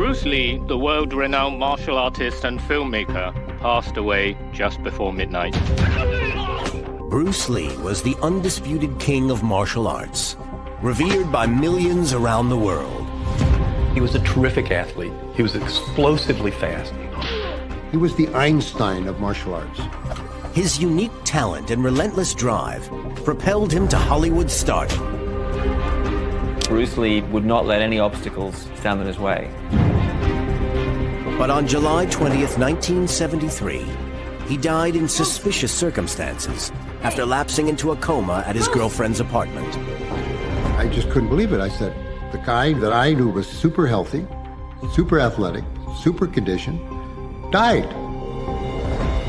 Bruce Lee, the world-renowned martial artist and filmmaker, passed away just before midnight. Bruce Lee was the undisputed king of martial arts, revered by millions around the world. He was a terrific athlete. He was explosively fast. He was the Einstein of martial arts. His unique talent and relentless drive propelled him to Hollywood's stardom. Bruce Lee would not let any obstacles stand in his way. But on July 20th, 1973, he died in suspicious circumstances after lapsing into a coma at his girlfriend's apartment. I just couldn't believe it. I said, the guy that I knew was super healthy, super athletic, super conditioned, died.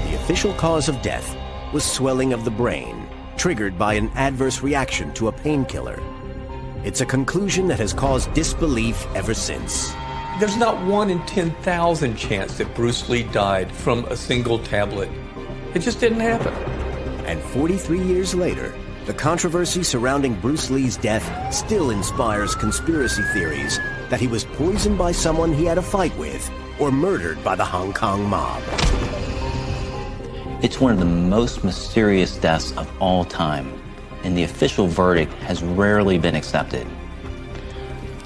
The official cause of death was swelling of the brain, triggered by an adverse reaction to a painkiller. It's a conclusion that has caused disbelief ever since. There's not 1 in 10,000 chance that Bruce Lee died from a single tablet. It just didn't happen. And 43 years later, the controversy surrounding Bruce Lee's death still inspires conspiracy theories that he was poisoned by someone he had a fight with or murdered by the Hong Kong mob. It's one of the most mysterious deaths of all time, and the official verdict has rarely been accepted.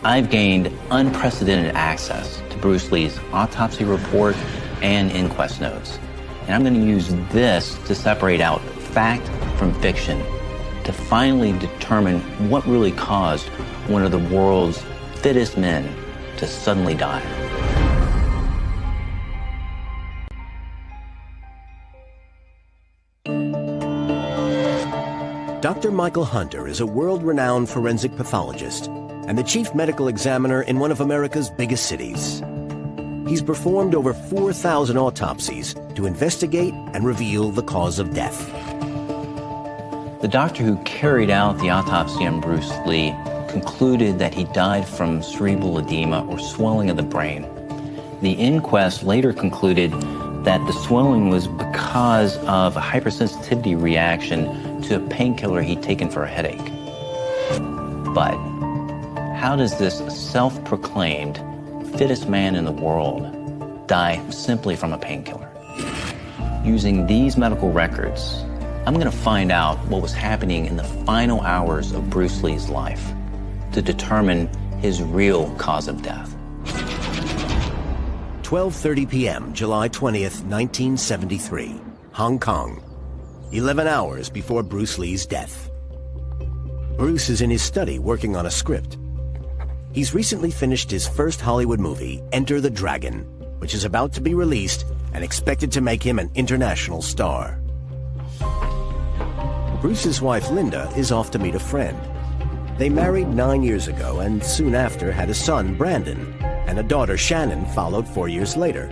I've gained unprecedented access to Bruce Lee's autopsy report and inquest notes, and I'm going to use this to separate out fact from fiction to finally determine what really caused one of the world's fittest men to suddenly die. Dr. Michael Hunter is a world-renowned forensic pathologist and the chief medical examiner in one of America's biggest cities. He's performed over 4,000 autopsies to investigate and reveal the cause of death. The doctor who carried out the autopsy on Bruce Lee concluded that he died from cerebral edema or swelling of the brain. The inquest later concluded that the swelling was because of a hypersensitivity reaction to a painkiller he'd taken for a headache. But how does this self-proclaimed fittest man in the world die simply from a painkiller? Using these medical records, I'm going to find out what was happening in the final hours of Bruce Lee's life to determine his real cause of death. 12:30 p.m., July 20th, 1973, Hong Kong. 11 hours before Bruce Lee's death. Bruce is in his study working on a script. He's recently finished his first Hollywood movie, Enter the Dragon, which is about to be released and expected to make him an international star. Bruce's wife, Linda, is off to meet a friend. They married 9 years ago and soon after had a son, Brandon, and a daughter, Shannon, followed 4 years later.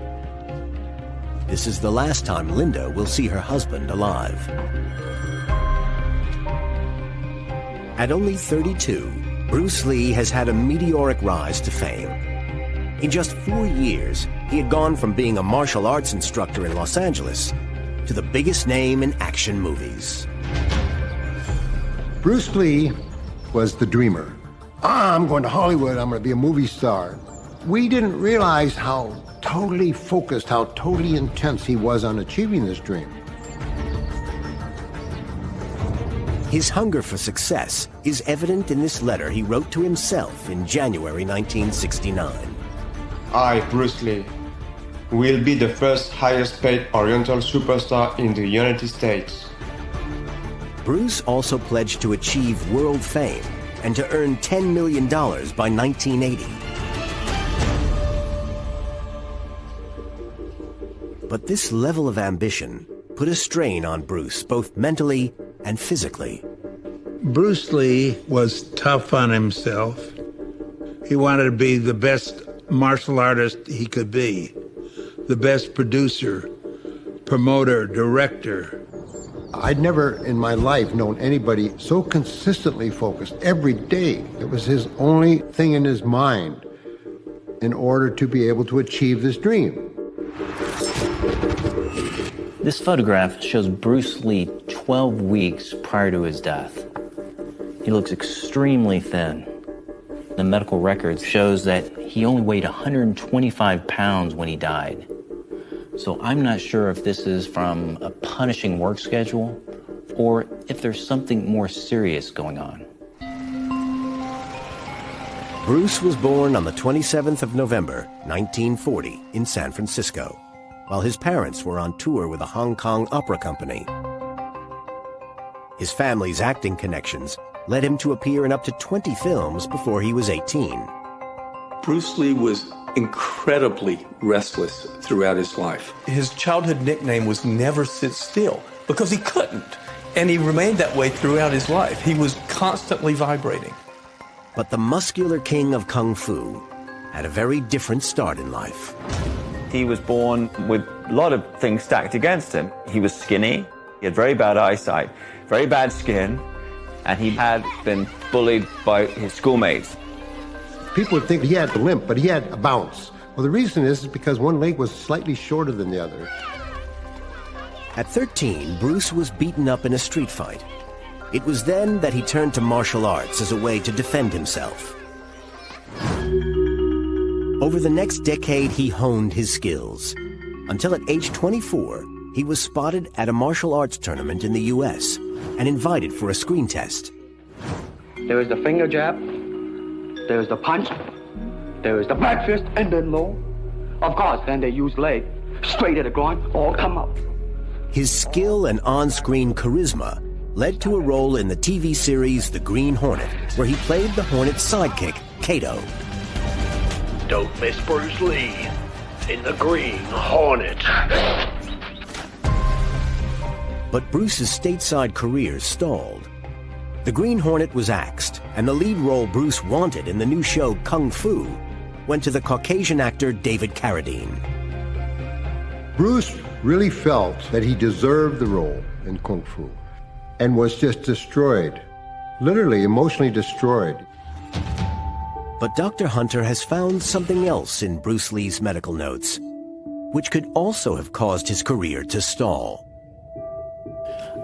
This is the last time Linda will see her husband alive. At only 32, Bruce Lee has had a meteoric rise to fame. In just 4 years, he had gone from being a martial arts instructor in Los Angeles to the biggest name in action movies. Bruce Lee was the dreamer. I'm going to Hollywood, I'm going to be a movie star. We didn't realize how totally focused, how totally intense he was on achieving this dream. His hunger for success is evident in this letter he wrote to himself in January 1969. I, Bruce Lee, will be the first highest paid Oriental superstar in the United States. Bruce also pledged to achieve world fame and to earn $10 million by 1980. But this level of ambition put a strain on Bruce, both mentally and physically. Bruce Lee was tough on himself. He wanted to be the best martial artist he could be, the best producer, promoter, director. I'd never in my life known anybody so consistently focused every day. It was his only thing in his mind in order to be able to achieve this dream. This photograph shows Bruce Lee 12 weeks prior to his death. He looks extremely thin. The medical records shows that he only weighed 125 pounds when he died. So I'm not sure if this is from a punishing work schedule or if there's something more serious going on. Bruce was born on the 27th of November, 1940, in San Francisco, while his parents were on tour with a Hong Kong opera company. His family's acting connections led him to appear in up to 20 films before he was 18. Bruce Lee was incredibly restless throughout his life. His childhood nickname was Never Sit Still because he couldn't. And he remained that way throughout his life. He was constantly vibrating. But the muscular king of Kung Fu had a very different start in life. He was born with a lot of things stacked against him. He was skinny, he had very bad eyesight, very bad skin, and he had been bullied by his schoolmates. People would think he had a limp, but he had a bounce. Well, the reason is because one leg was slightly shorter than the other. At 13, Bruce was beaten up in a street fight. It was then that he turned to martial arts as a way to defend himself. Over the next decade, he honed his skills, until at age 24, he was spotted at a martial arts tournament in the U.S. and invited for a screen test. There is the finger jab, there is the punch, there is the back fist, and then low. Of course, then they use leg, straight at the groin, all come up. His skill and on-screen charisma led to a role in the TV series The Green Hornet, where he played the Hornet's sidekick, Kato. Don't miss Bruce Lee in The Green Hornet. But Bruce's stateside career stalled. The Green Hornet was axed, and the lead role Bruce wanted in the new show Kung Fu went to the Caucasian actor David Carradine. Bruce really felt that he deserved the role in Kung Fu and was just destroyed, literally emotionally destroyed. But Dr. Hunter has found something else in Bruce Lee's medical notes, which could also have caused his career to stall.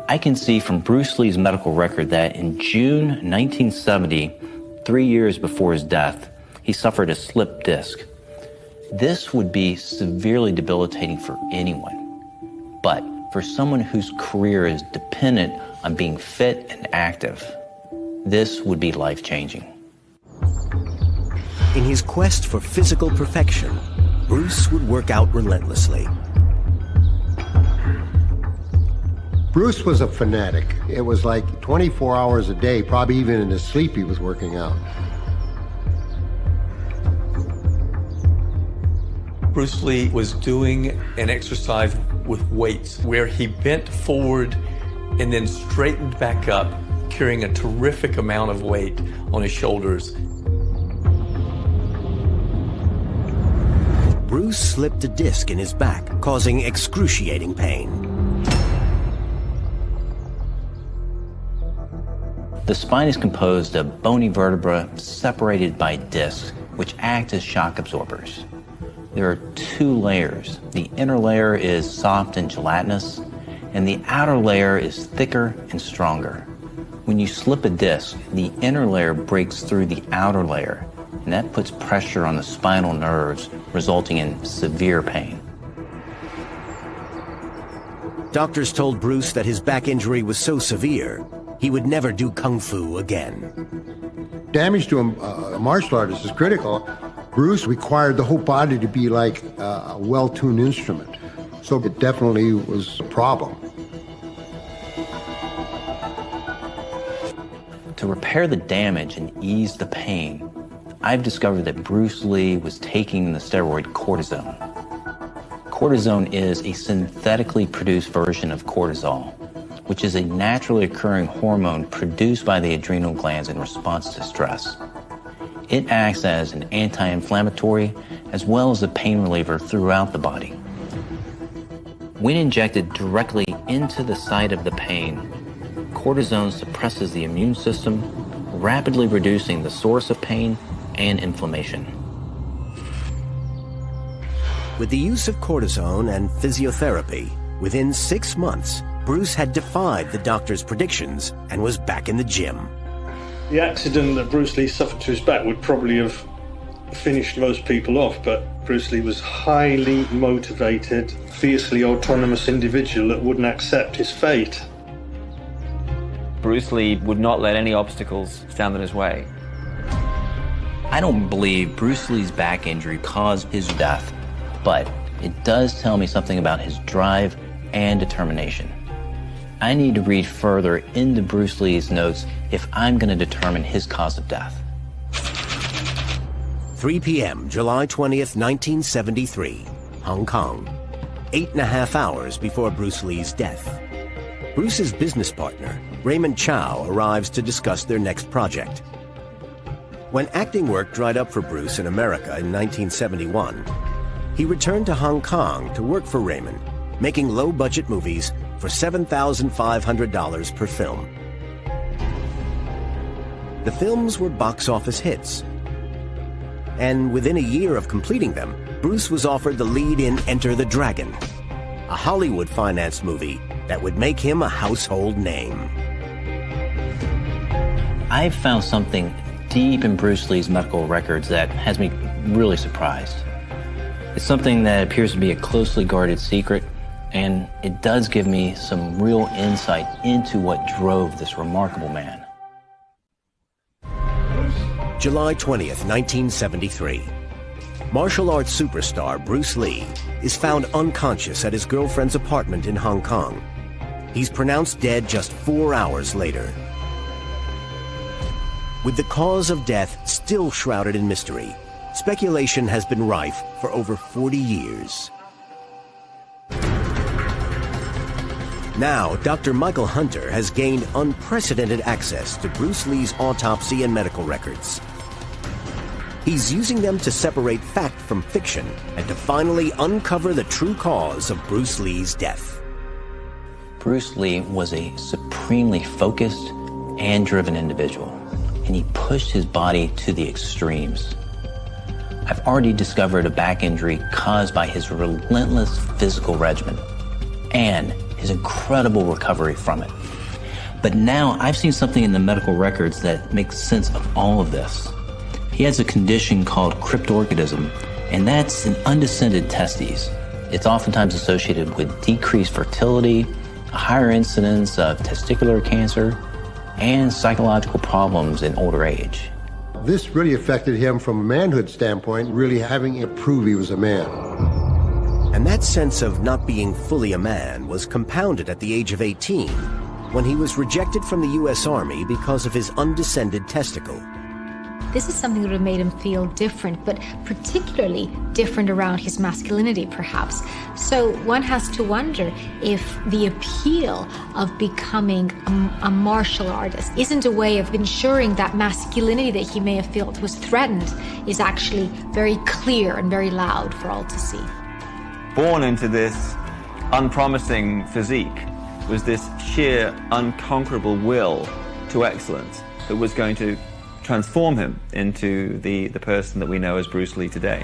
I can see from Bruce Lee's medical record that in June 1970, 3 years before his death, he suffered a slipped disc. This would be severely debilitating for anyone, but for someone whose career is dependent on being fit and active, this would be life-changing. In his quest for physical perfection, Bruce would work out relentlessly. Bruce was a fanatic. It was like 24 hours a day, probably even in his sleep he was working out. Bruce Lee was doing an exercise with weights where he bent forward and then straightened back up, carrying a terrific amount of weight on his shoulders. Bruce slipped a disc in his back, causing excruciating pain. The spine is composed of bony vertebrae separated by discs, which act as shock absorbers. There are two layers. The inner layer is soft and gelatinous, and the outer layer is thicker and stronger. When you slip a disc, the inner layer breaks through the outer layer, and that puts pressure on the spinal nerves, resulting in severe pain. Doctors told Bruce that his back injury was so severe, he would never do Kung Fu again. Damage to a martial artist is critical. Bruce required the whole body to be like a well-tuned instrument. So it definitely was a problem. To repair the damage and ease the pain, I've discovered that Bruce Lee was taking the steroid cortisone. Cortisone is a synthetically produced version of cortisol, which is a naturally occurring hormone produced by the adrenal glands in response to stress. It acts as an anti-inflammatory as well as a pain reliever throughout the body. When injected directly into the site of the pain, cortisone suppresses the immune system, rapidly reducing the source of pain and inflammation. With the use of cortisone and physiotherapy, within 6 months, Bruce had defied the doctor's predictions and was back in the gym. The accident that Bruce Lee suffered to his back would probably have finished most people off, but Bruce Lee was highly motivated, fiercely autonomous individual that wouldn't accept his fate. Bruce Lee would not let any obstacles stand in his way. I don't believe Bruce Lee's back injury caused his death, but it does tell me something about his drive and determination. I need to read further into Bruce Lee's notes if I'm going to determine his cause of death. 3 p.m., July 20th, 1973, Hong Kong. 8.5 hours before Bruce Lee's death. Bruce's business partner, Raymond Chow, arrives to discuss their next project. When acting work dried up for Bruce in America in 1971, he returned to Hong Kong to work for Raymond, making low-budget movies for $7,500 per film. The films were box office hits. And within a year of completing them, Bruce was offered the lead in Enter the Dragon, a Hollywood-financed movie that would make him a household name. I've found something deep in Bruce Lee's medical records that has me really surprised. It's something that appears to be a closely guarded secret, and it does give me some real insight into what drove this remarkable man. July 20th, 1973. Martial arts superstar Bruce Lee is found unconscious at his girlfriend's apartment in Hong Kong. He's pronounced dead just 4 hours later. With the cause of death still shrouded in mystery, speculation has been rife for over 40 years. Now, Dr. Michael Hunter has gained unprecedented access to Bruce Lee's autopsy and medical records. He's using them to separate fact from fiction and to finally uncover the true cause of Bruce Lee's death. Bruce Lee was a supremely focused and driven individual, and he pushed his body to the extremes. I've already discovered a back injury caused by his relentless physical regimen and his incredible recovery from it. But now I've seen something in the medical records that makes sense of all of this. He has a condition called cryptorchidism, and that's an undescended testes. It's oftentimes associated with decreased fertility, a higher incidence of testicular cancer, and psychological problems in older age. This really affected him from a manhood standpoint, really having to prove he was a man. And that sense of not being fully a man was compounded at the age of 18, when he was rejected from the U.S. Army because of his undescended testicle. This is something that would have made him feel different, but particularly different around his masculinity, perhaps. So one has to wonder if the appeal of becoming a martial artist isn't a way of ensuring that masculinity that he may have felt was threatened is actually very clear and very loud for all to see. Born into this unpromising physique was this sheer, unconquerable will to excellence that was going to transform him into the person that we know as Bruce Lee today.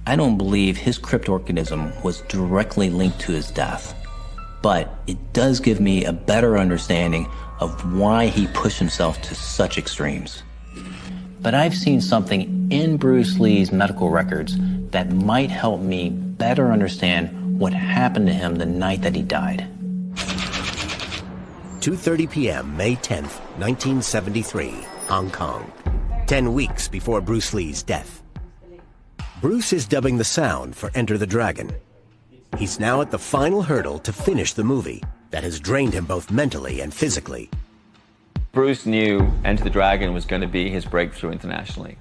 I don't believe his cryptorchidism was directly linked to his death, but it does give me a better understanding of why he pushed himself to such extremes. But I've seen something in Bruce Lee's medical records that might help me better understand what happened to him the night that he died. 2:30 p.m., May 10th, 1973, Hong Kong. 10 weeks before Bruce Lee's death. Bruce is dubbing the sound for Enter the Dragon. He's now at the final hurdle to finish the movie that has drained him both mentally and physically. Bruce knew Enter the Dragon was going to be his breakthrough internationally,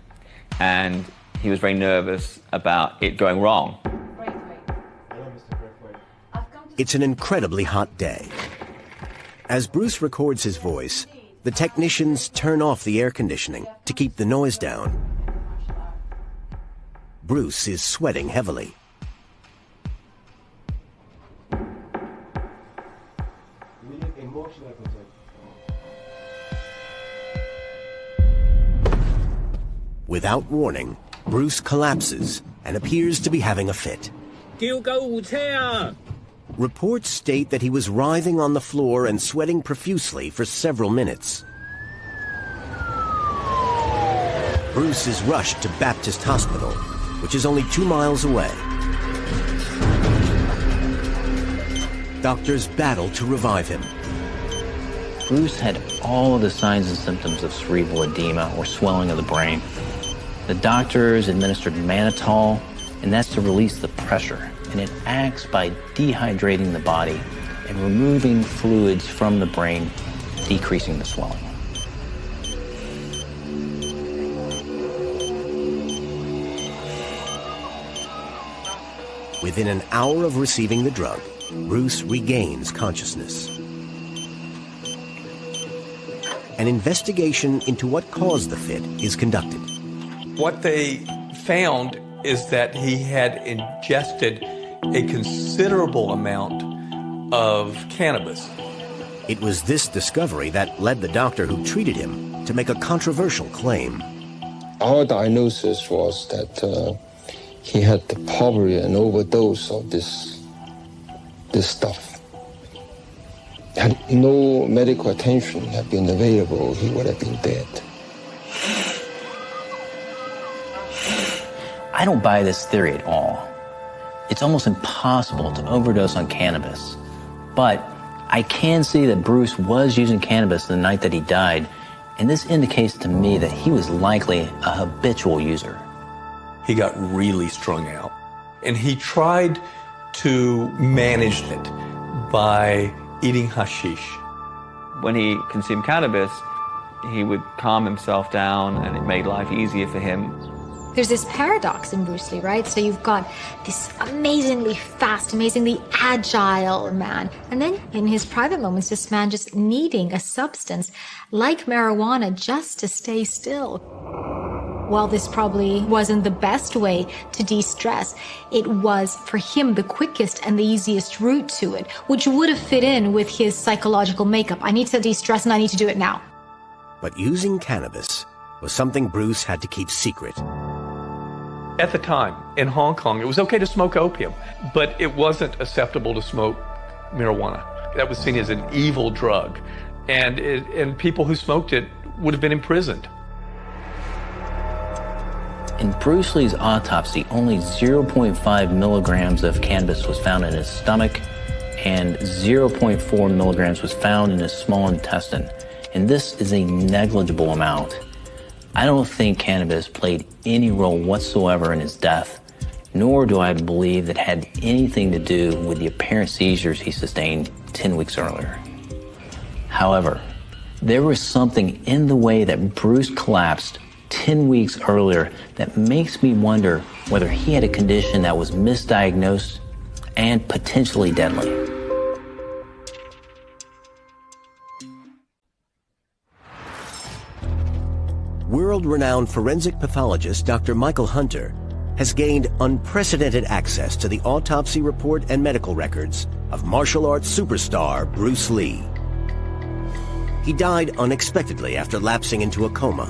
and he was very nervous about it going wrong. It's an incredibly hot day. As Bruce records his voice, the technicians turn off the air conditioning to keep the noise down. Bruce is sweating heavily. Without warning, Bruce collapses and appears to be having a fit. Reports state that he was writhing on the floor and sweating profusely for several minutes. Bruce is rushed to Baptist Hospital, which is only 2 miles away. Doctors battle to revive him. Bruce had all of the signs and symptoms of cerebral edema or swelling of the brain. The doctors administered mannitol, and that's to release the pressure. And it acts by dehydrating the body and removing fluids from the brain, decreasing the swelling. Within an hour of receiving the drug, Bruce regains consciousness. An investigation into what caused the fit is conducted. What they found is that he had ingested a considerable amount of cannabis. It was this discovery that led the doctor who treated him to make a controversial claim. Our diagnosis was that he had probably an overdose of this stuff. Had no medical attention had been available, he would have been dead. I don't buy this theory at all. It's almost impossible to overdose on cannabis. But I can see that Bruce was using cannabis the night that he died, and this indicates to me that he was likely a habitual user. He got really strung out, and he tried to manage it by eating hashish. When he consumed cannabis, he would calm himself down, and it made life easier for him. There's this paradox in Bruce Lee, right? So you've got this amazingly fast, amazingly agile man. And then in his private moments, this man just needing a substance like marijuana just to stay still. While this probably wasn't the best way to de-stress, it was for him the quickest and the easiest route to it, which would have fit in with his psychological makeup. I need to de-stress and I need to do it now. But using cannabis was something Bruce had to keep secret. At the time, in Hong Kong, it was okay to smoke opium, but it wasn't acceptable to smoke marijuana. That was seen as an evil drug, and people who smoked it would have been imprisoned. In Bruce Lee's autopsy, only 0.5 milligrams of cannabis was found in his stomach, and 0.4 milligrams was found in his small intestine. And this is a negligible amount. I don't think cannabis played any role whatsoever in his death, nor do I believe it had anything to do with the apparent seizures he sustained 10 weeks earlier. However, there was something in the way that Bruce collapsed 10 weeks earlier that makes me wonder whether he had a condition that was misdiagnosed and potentially deadly. World-renowned forensic pathologist Dr. Michael Hunter has gained unprecedented access to the autopsy report and medical records of martial arts superstar Bruce Lee. He died unexpectedly after lapsing into a coma.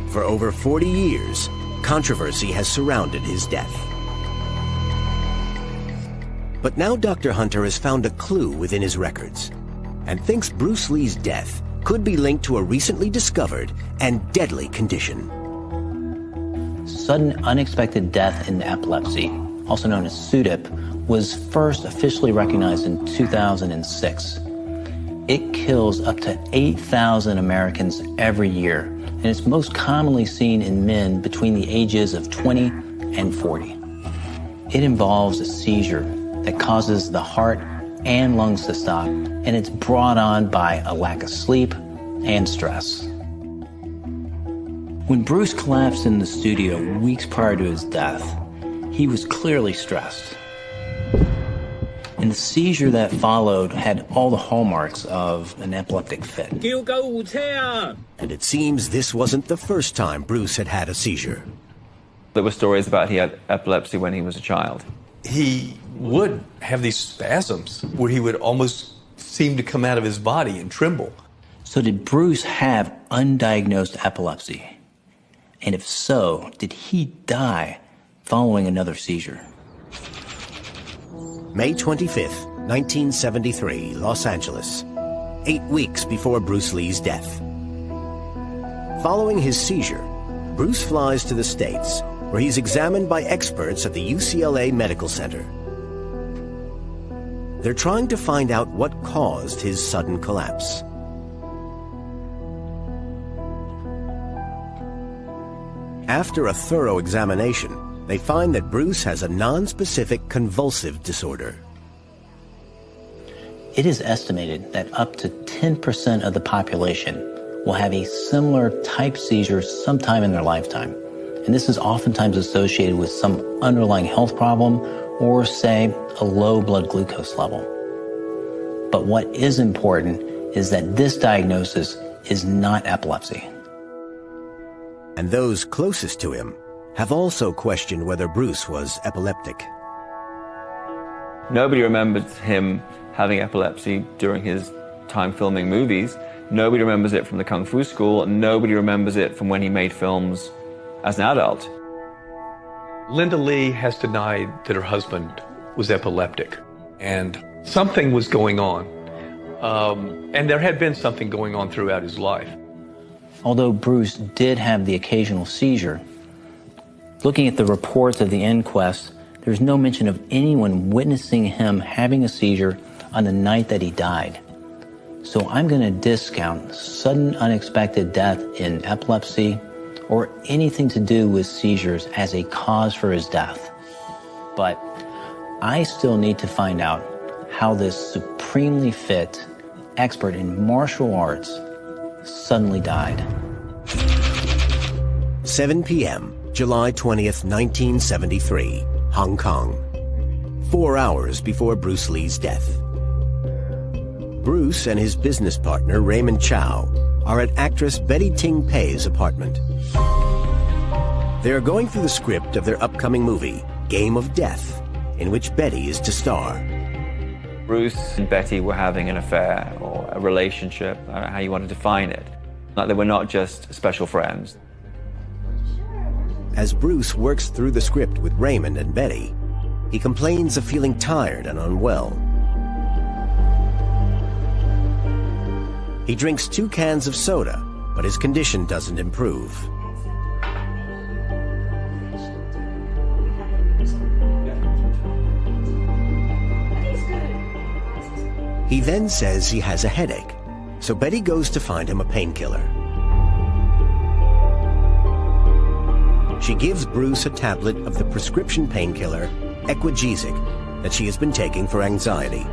For over 40 years, controversy has surrounded his death. But now Dr. Hunter has found a clue within his records and thinks Bruce Lee's death could be linked to a recently discovered and deadly condition. Sudden unexpected death in epilepsy, also known as SUDEP, was first officially recognized in 2006. It kills up to 8,000 Americans every year, and it's most commonly seen in men between the ages of 20 and 40. It involves a seizure that causes the heart and lungs to stop, and it's brought on by a lack of sleep and stress. When Bruce collapsed in the studio weeks prior to his death, he was clearly stressed. And the seizure that followed had all the hallmarks of an epileptic fit. And it seems this wasn't the first time Bruce had had a seizure. There were stories about he had epilepsy when he was a child. He would have these spasms where he would almost seem to come out of his body and tremble. So did Bruce have undiagnosed epilepsy? And if so, did he die following another seizure? May 25th, 1973, Los Angeles. 8 weeks before Bruce Lee's death. Following his seizure, Bruce flies to the States, where he's examined by experts at the UCLA Medical Center. They're trying to find out what caused his sudden collapse. After a thorough examination, they find that Bruce has a nonspecific convulsive disorder. It is estimated that up to 10% of the population will have a similar type seizure sometime in their lifetime. And this is oftentimes associated with some underlying health problem or, say, a low blood glucose level. But what is important is that this diagnosis is not epilepsy. And those closest to him have also questioned whether Bruce was epileptic. Nobody remembers him having epilepsy during his time filming movies. Nobody remembers it from the Kung Fu school. Nobody remembers it from when he made films as an adult. Linda Lee has denied that her husband was epileptic, and something was going on. And there had been something going on throughout his life. Although Bruce did have the occasional seizure, looking at the reports of the inquest, there's no mention of anyone witnessing him having a seizure on the night that he died. So I'm going to discount sudden unexpected death in epilepsy or anything to do with seizures as a cause for his death. But I still need to find out how this supremely fit expert in martial arts suddenly died. 7 p.m., July 20th, 1973, Hong Kong. 4 hours before Bruce Lee's death. Bruce and his business partner, Raymond Chow, are at actress Betty Ting Pei's apartment. They are going through the script of their upcoming movie, Game of Death, in which Betty is to star. Bruce and Betty were having an affair or a relationship, I don't know how you want to define it. Like they were not just special friends. As Bruce works through the script with Raymond and Betty, he complains of feeling tired and unwell. He drinks 2 cans of soda, but his condition doesn't improve. He then says he has a headache, so Betty goes to find him a painkiller. She gives Bruce a tablet of the prescription painkiller, Equagesic, that she has been taking for anxiety.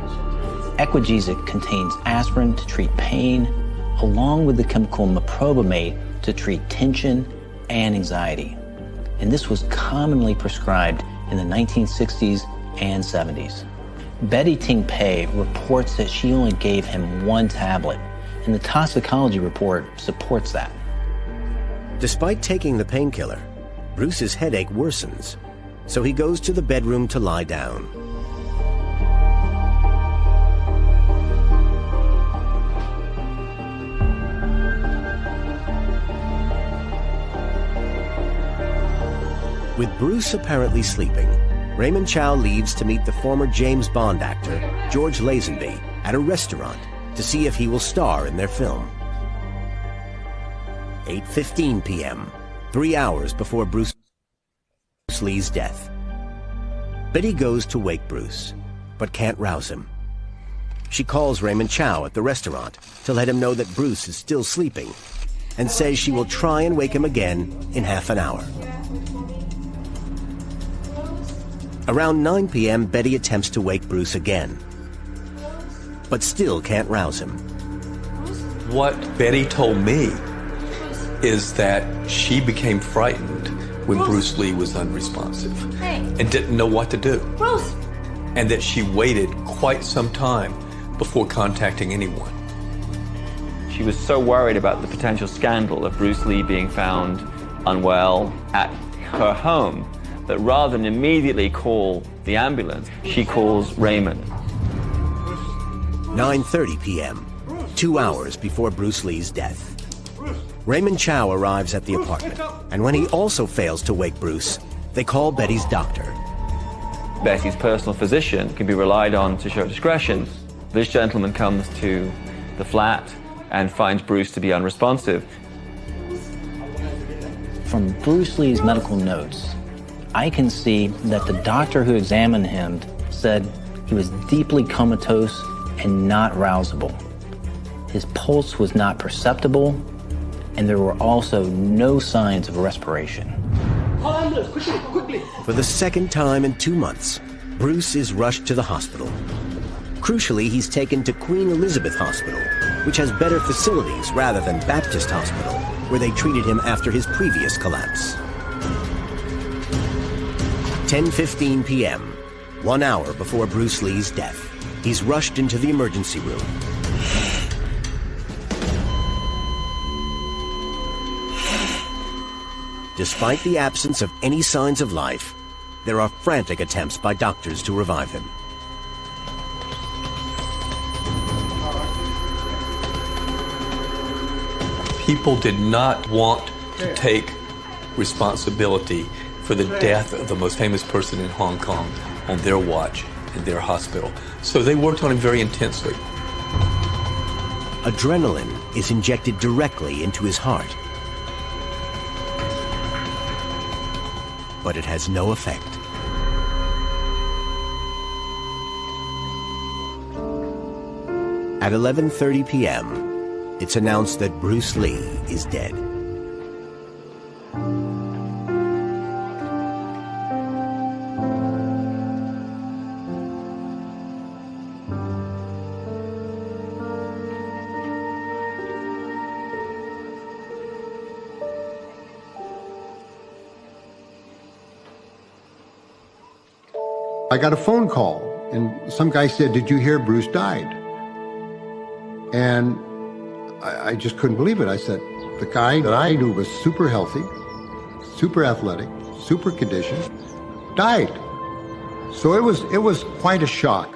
Equagesic contains aspirin to treat pain, along with the chemical meprobamate to treat tension and anxiety. And this was commonly prescribed in the 1960s and 70s. Betty Ting Pei reports that she only gave him 1 tablet, and the toxicology report supports that. Despite taking the painkiller, Bruce's headache worsens, so he goes to the bedroom to lie down. With Bruce apparently sleeping, Raymond Chow leaves to meet the former James Bond actor, George Lazenby, at a restaurant to see if he will star in their film. 8:15 p.m., 3 hours before Bruce Lee's death. Betty goes to wake Bruce, but can't rouse him. She calls Raymond Chow at the restaurant to let him know that Bruce is still sleeping and says she will try and wake him again in half an hour. Around 9 p.m., Betty attempts to wake Bruce again, but still can't rouse him. What Betty told me is that she became frightened when Bruce Lee was unresponsive and didn't know what to do. And that she waited quite some time before contacting anyone. She was so worried about the potential scandal of Bruce Lee being found unwell at her home that rather than immediately call the ambulance, she calls Raymond. 9:30 p.m., 2 hours before Bruce Lee's death. Raymond Chow arrives at the apartment, and when he also fails to wake Bruce, they call Betty's doctor. Betty's personal physician can be relied on to show discretion. This gentleman comes to the flat and finds Bruce to be unresponsive. From Bruce Lee's medical notes, I can see that the doctor who examined him said he was deeply comatose and not rousable. His pulse was not perceptible, and there were also no signs of respiration. Quickly. For the second time in 2 months, Bruce is rushed to the hospital. Crucially, he's taken to Queen Elizabeth Hospital, which has better facilities rather than Baptist Hospital, where they treated him after his previous collapse. 10:15 p.m., 1 hour before Bruce Lee's death. He's rushed into the emergency room. Despite the absence of any signs of life, there are frantic attempts by doctors to revive him. People did not want to take responsibility for the death of the most famous person in Hong Kong on their watch in their hospital. So they worked on him very intensely. Adrenaline is injected directly into his heart. But it has no effect. At 11:30 p.m., it's announced that Bruce Lee is dead. I got a phone call, and some guy said, "Did you hear Bruce died?" And I just couldn't believe it. I said, the guy that I knew was super healthy, super athletic, super conditioned, died. So it was quite a shock.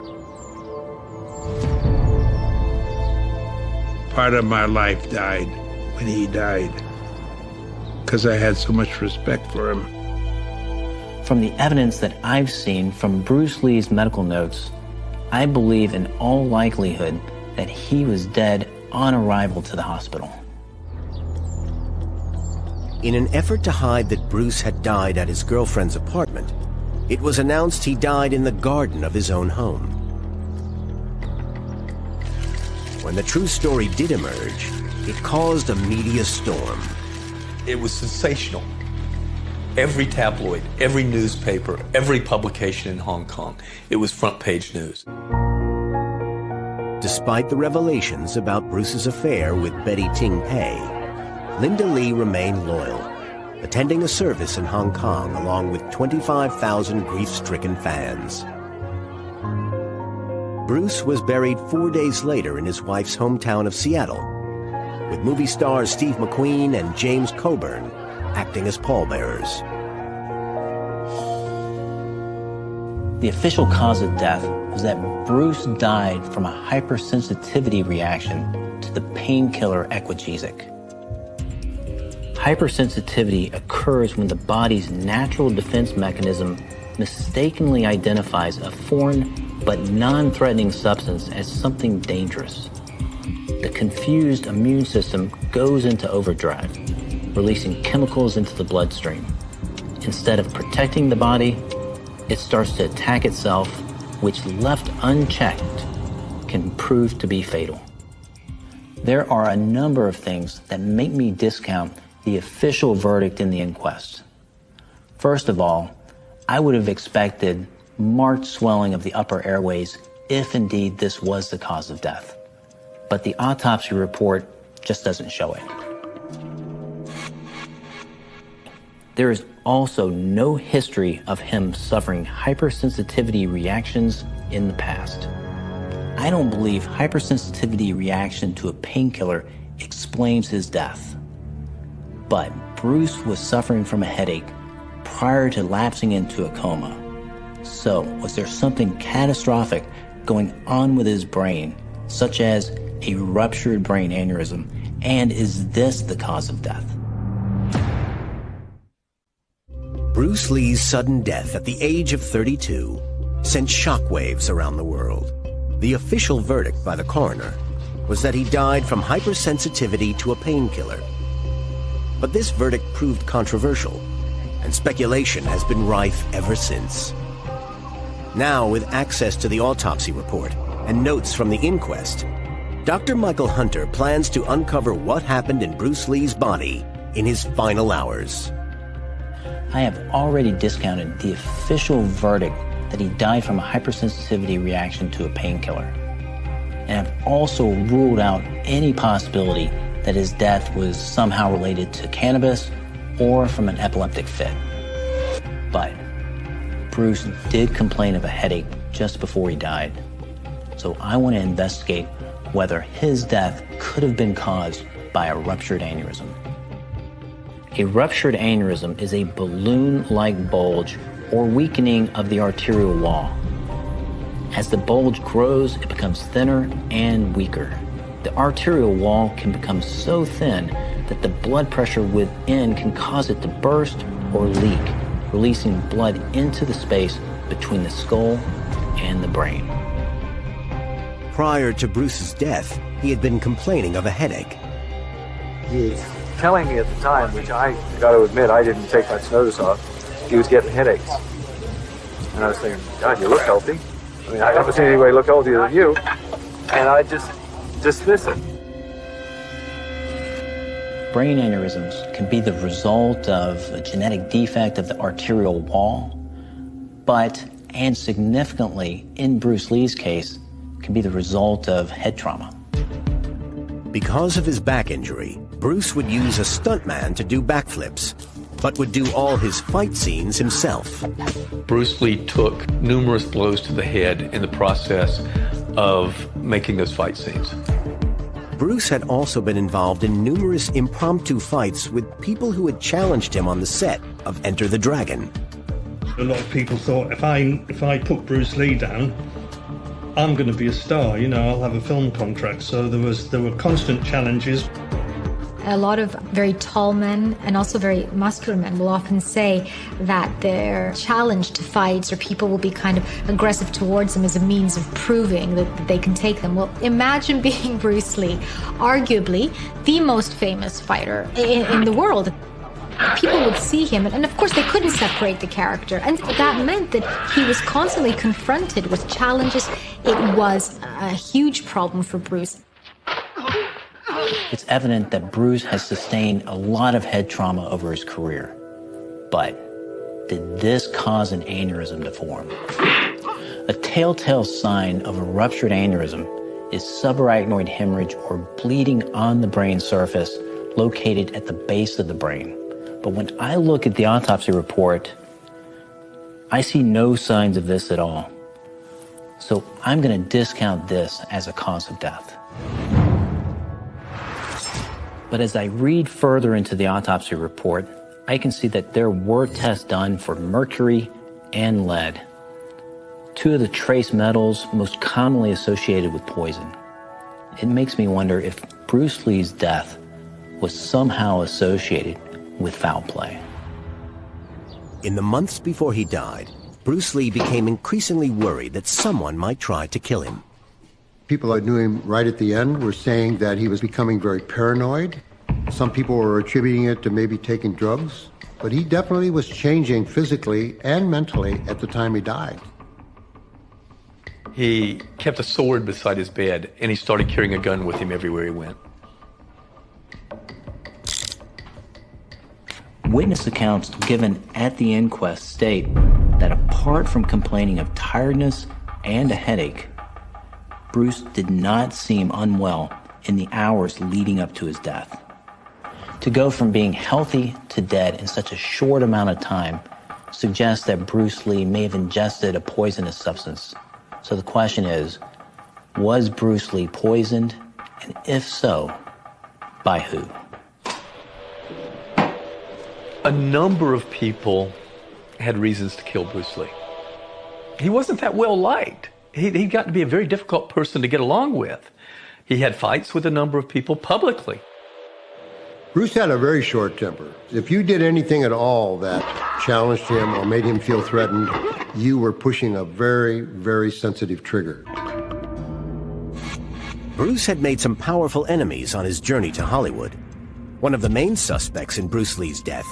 Part of my life died when he died, because I had so much respect for him. From the evidence that I've seen from Bruce Lee's medical notes, I believe in all likelihood that he was dead on arrival to the hospital. In an effort to hide that Bruce had died at his girlfriend's apartment, it was announced he died in the garden of his own home. When the true story did emerge, it caused a media storm. It was sensational. Every tabloid, every newspaper, every publication in Hong Kong, it was front page news. Despite the revelations about Bruce's affair with Betty Ting Pei, Linda Lee remained loyal, attending a service in Hong Kong along with 25,000 grief-stricken fans. Bruce was buried 4 days later in his wife's hometown of Seattle, with movie stars Steve McQueen and James Coburn acting as pallbearers. The official cause of death was that Bruce died from a hypersensitivity reaction to the painkiller Equagesic. Hypersensitivity occurs when the body's natural defense mechanism mistakenly identifies a foreign but non-threatening substance as something dangerous. The confused immune system goes into overdrive, releasing chemicals into the bloodstream. Instead of protecting the body, it starts to attack itself, which left unchecked can prove to be fatal. There are a number of things that make me discount the official verdict in the inquest. First of all, I would have expected marked swelling of the upper airways if indeed this was the cause of death. But the autopsy report just doesn't show it. There is also no history of him suffering hypersensitivity reactions in the past. I don't believe hypersensitivity reaction to a painkiller explains his death. But Bruce was suffering from a headache prior to lapsing into a coma. So, was there something catastrophic going on with his brain, such as a ruptured brain aneurysm, and is this the cause of death? Bruce Lee's sudden death at the age of 32 sent shockwaves around the world. The official verdict by the coroner was that he died from hypersensitivity to a painkiller. But this verdict proved controversial, and speculation has been rife ever since. Now, with access to the autopsy report and notes from the inquest, Dr. Michael Hunter plans to uncover what happened in Bruce Lee's body in his final hours. I have already discounted the official verdict that he died from a hypersensitivity reaction to a painkiller. And I've also ruled out any possibility that his death was somehow related to cannabis or from an epileptic fit. But Bruce did complain of a headache just before he died. So I want to investigate whether his death could have been caused by a ruptured aneurysm. A ruptured aneurysm is a balloon-like bulge or weakening of the arterial wall. As the bulge grows, it becomes thinner and weaker. The arterial wall can become so thin that the blood pressure within can cause it to burst or leak, releasing blood into the space between the skull and the brain. Prior to Bruce's death, he had been complaining of a headache. He was telling me at the time, which I got to admit I didn't take much notice of, he was getting headaches. And I was thinking, God, you look healthy. I mean, I haven't seen anybody look healthier than you. And I just dismiss it. Brain aneurysms can be the result of a genetic defect of the arterial wall, but, and significantly in Bruce Lee's case, can be the result of head trauma. Because of his back injury, Bruce would use a stuntman to do backflips, but would do all his fight scenes himself. Bruce Lee took numerous blows to the head in the process of making those fight scenes. Bruce had also been involved in numerous impromptu fights with people who had challenged him on the set of Enter the Dragon. A lot of people thought if I put Bruce Lee down, I'm going to be a star, you know, I'll have a film contract. So there were constant challenges. A lot of very tall men and also very muscular men will often say that they're challenged to fights or people will be kind of aggressive towards them as a means of proving that they can take them. Well, imagine being Bruce Lee, arguably the most famous fighter in the world. People would see him, and of course they couldn't separate the character, and that meant that he was constantly confronted with challenges. It was a huge problem for Bruce. It's evident that Bruce has sustained a lot of head trauma over his career. But did this cause an aneurysm to form? A telltale sign of a ruptured aneurysm is subarachnoid hemorrhage or bleeding on the brain surface located at the base of the brain. But when I look at the autopsy report, I see no signs of this at all. So I'm going to discount this as a cause of death. But as I read further into the autopsy report, I can see that there were tests done for mercury and lead, two of the trace metals most commonly associated with poison. It makes me wonder if Bruce Lee's death was somehow associated with foul play. In the months before he died, Bruce Lee became increasingly worried that someone might try to kill him. People that knew him right at the end were saying that he was becoming very paranoid. Some people were attributing it to maybe taking drugs, but he definitely was changing physically and mentally at the time he died. He kept a sword beside his bed, and he started carrying a gun with him everywhere he went. Witness accounts given at the inquest state that apart from complaining of tiredness and a headache, Bruce did not seem unwell in the hours leading up to his death. To go from being healthy to dead in such a short amount of time suggests that Bruce Lee may have ingested a poisonous substance. So the question is, was Bruce Lee poisoned? And if so, by who? A number of people had reasons to kill Bruce Lee. He wasn't that well liked. He got to be a very difficult person to get along with. He had fights with a number of people publicly. Bruce had a very short temper. If you did anything at all that challenged him or made him feel threatened, you were pushing a very, very sensitive trigger. Bruce had made some powerful enemies on his journey to Hollywood. One of the main suspects in Bruce Lee's death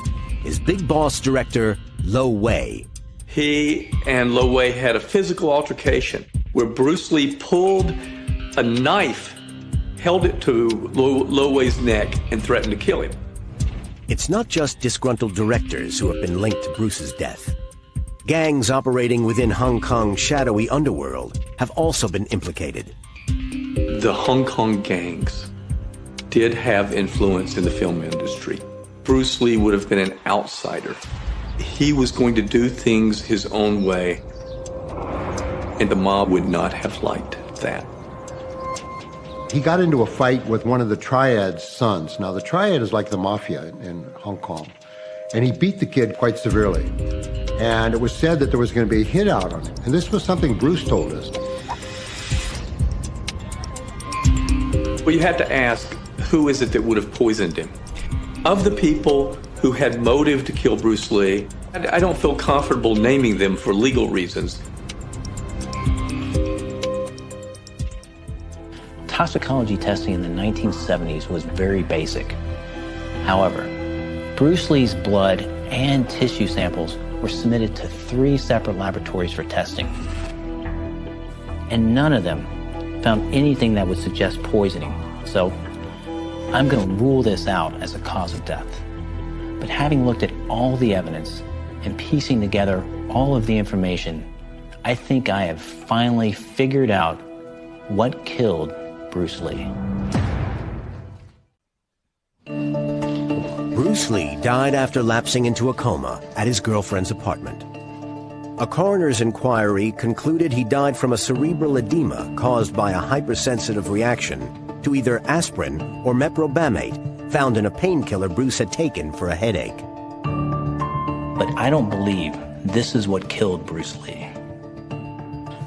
is Big Boss director Lo Wei. He and Lo Wei had a physical altercation where Bruce Lee pulled a knife, held it to Lo Wei's neck, and threatened to kill him. It's not just disgruntled directors who have been linked to Bruce's death. Gangs operating within Hong Kong's shadowy underworld have also been implicated. The Hong Kong gangs did have influence in the film industry. Bruce Lee would have been an outsider. He was going to do things his own way, and the mob would not have liked that. He got into a fight with one of the Triad's sons. Now, the Triad is like the mafia in Hong Kong. And he beat the kid quite severely. And it was said that there was going to be a hit out on him. And this was something Bruce told us. Well, you have to ask, who is it that would have poisoned him? Of the people who had motive to kill Bruce Lee, I don't feel comfortable naming them for legal reasons. Toxicology testing in the 1970s was very basic. However, Bruce Lee's blood and tissue samples were submitted to 3 separate laboratories for testing. And none of them found anything that would suggest poisoning. So I'm going to rule this out as a cause of death. But having looked at all the evidence and piecing together all of the information, I think I have finally figured out what killed Bruce Lee. Bruce Lee died after lapsing into a coma at his girlfriend's apartment. A coroner's inquiry concluded he died from a cerebral edema caused by a hypersensitive reaction to either aspirin or meprobamate found in a painkiller Bruce had taken for a headache. But I don't believe this is what killed Bruce Lee.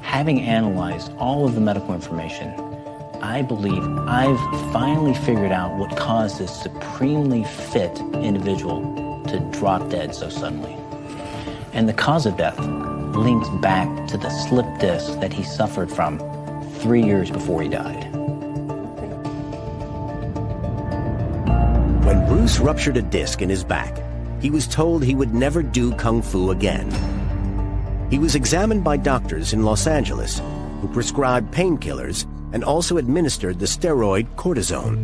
Having analyzed all of the medical information, I believe I've finally figured out what caused this supremely fit individual to drop dead so suddenly. And the cause of death links back to the slip disc that he suffered from 3 years before he died. When Bruce ruptured a disc in his back, he was told he would never do kung fu again. He was examined by doctors in Los Angeles who prescribed painkillers and also administered the steroid cortisone.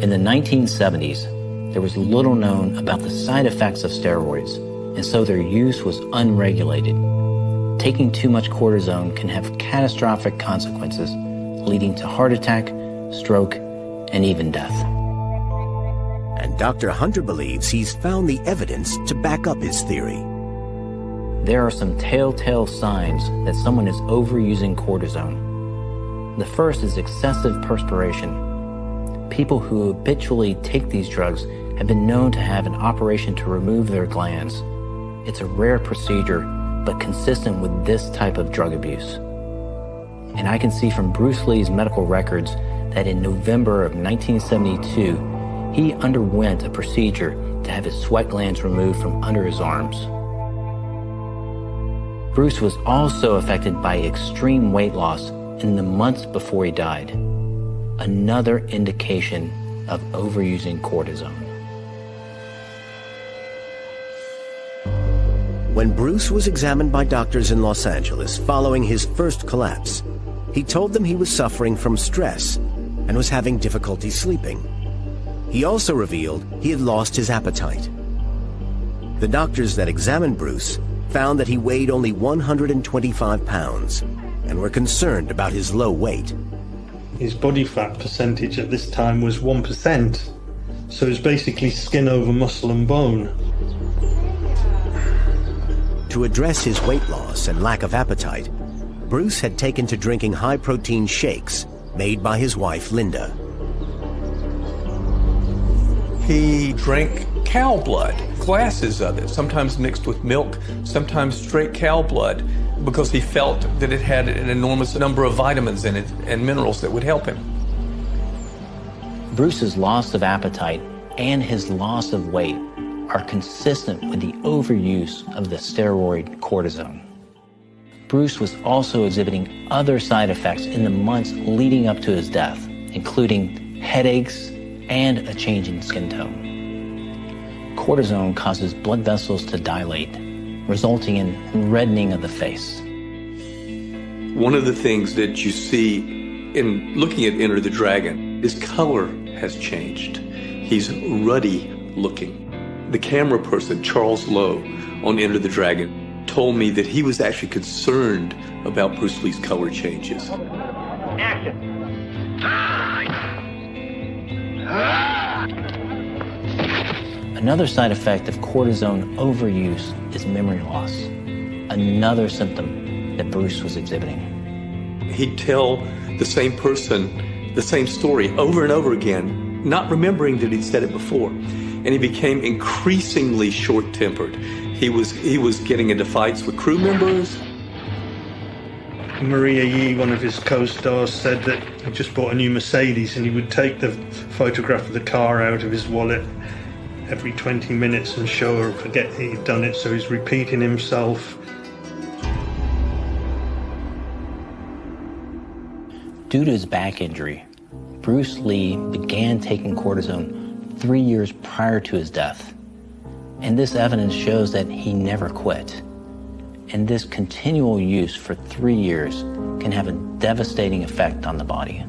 In the 1970s, there was little known about the side effects of steroids, and so their use was unregulated. Taking too much cortisone can have catastrophic consequences, leading to heart attack, stroke, and even death. And Dr. Hunter believes he's found the evidence to back up his theory. There are some telltale signs that someone is overusing cortisone. The first is excessive perspiration. People who habitually take these drugs have been known to have an operation to remove their glands. It's a rare procedure, but consistent with this type of drug abuse. And I can see from Bruce Lee's medical records that in November of 1972, he underwent a procedure to have his sweat glands removed from under his arms. Bruce was also affected by extreme weight loss in the months before he died. Another indication of overusing cortisone. When Bruce was examined by doctors in Los Angeles following his first collapse, he told them he was suffering from stress and was having difficulty sleeping. He also revealed he had lost his appetite. The doctors that examined Bruce found that he weighed only 125 pounds and were concerned about his low weight. His body fat percentage at this time was 1%, so it's basically skin over muscle and bone. To address his weight loss and lack of appetite, Bruce had taken to drinking high-protein shakes made by his wife, Linda. He drank cow blood, glasses of it, sometimes mixed with milk, sometimes straight cow blood, because he felt that it had an enormous number of vitamins in it and minerals that would help him. Bruce's loss of appetite and his loss of weight are consistent with the overuse of the steroid cortisone. Bruce was also exhibiting other side effects in the months leading up to his death, including headaches and a change in skin tone. Cortisone causes blood vessels to dilate, resulting in reddening of the face. One of the things that you see in looking at Enter the Dragon, his color has changed. He's ruddy looking. The camera person, Charles Lowe, on Enter the Dragon, told me that he was actually concerned about Bruce Lee's color changes. Action. Another side effect of cortisone overuse is memory loss, another symptom that Bruce was exhibiting. He'd tell the same person the same story over and over again, not remembering that he'd said it before. And he became increasingly short-tempered. He was getting into fights with crew members. Maria Yee, one of his co-stars, said that he just bought a new Mercedes and he would take the photograph of the car out of his wallet every 20 minutes and show her and forget he'd done it, so he's repeating himself. Due to his back injury, Bruce Lee began taking cortisone 3 years prior to his death. And this evidence shows that he never quit. And this continual use for 3 years can have a devastating effect on the body.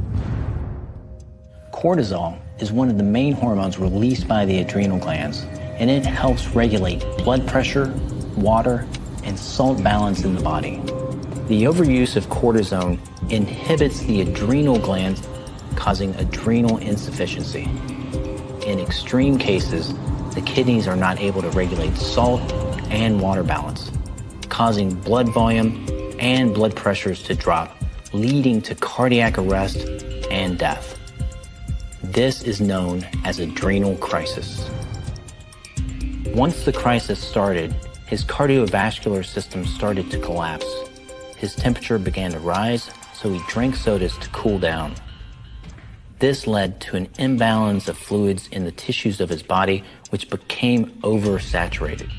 Cortisol is one of the main hormones released by the adrenal glands, and it helps regulate blood pressure, water, and salt balance in the body. The overuse of cortisone inhibits the adrenal glands, causing adrenal insufficiency. In extreme cases, the kidneys are not able to regulate salt and water balance, causing blood volume and blood pressures to drop, leading to cardiac arrest and death. This is known as adrenal crisis. Once the crisis started, his cardiovascular system started to collapse. His temperature began to rise, so he drank sodas to cool down. This led to an imbalance of fluids in the tissues of his body, which became oversaturated.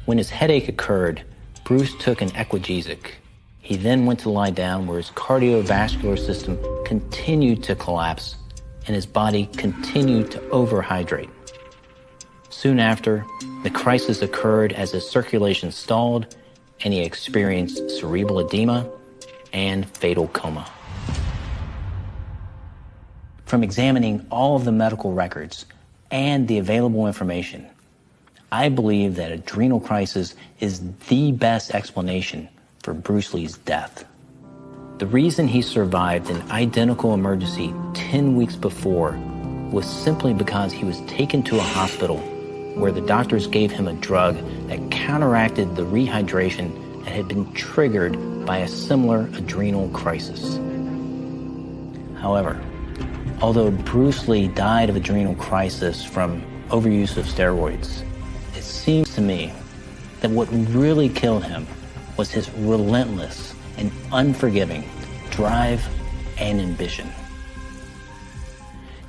When his headache occurred, Bruce took an Equagesic. He then went to lie down, where his cardiovascular system continued to collapse and his body continued to overhydrate. Soon after, the crisis occurred as his circulation stalled and he experienced cerebral edema and fatal coma. From examining all of the medical records and the available information, I believe that adrenal crisis is the best explanation for Bruce Lee's death. The reason he survived an identical emergency 10 weeks before was simply because he was taken to a hospital where the doctors gave him a drug that counteracted the rehydration that had been triggered by a similar adrenal crisis. However, although Bruce Lee died of adrenal crisis from overuse of steroids, it seems to me that what really killed him was his relentless and unforgiving drive and ambition.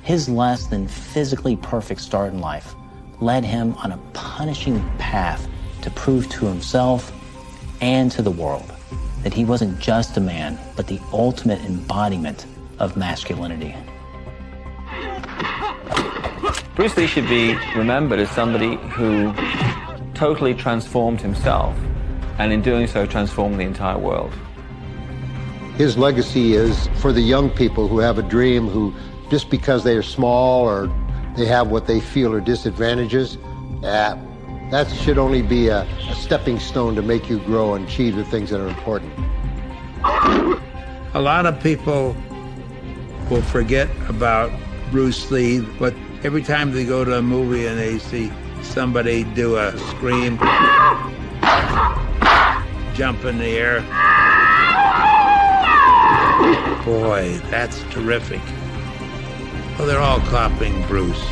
His less than physically perfect start in life led him on a punishing path to prove to himself and to the world that he wasn't just a man, but the ultimate embodiment of masculinity. Bruce Lee should be remembered as somebody who totally transformed himself, and in doing so transformed the entire world. His legacy is for the young people who have a dream, who just because they are small or they have what they feel are disadvantages, that should only be a stepping stone to make you grow and achieve the things that are important. A lot of people will forget about Bruce Lee, but every time they go to a movie and they see somebody do a scream, jump in the air, boy, that's terrific. Well, they're all copying Bruce.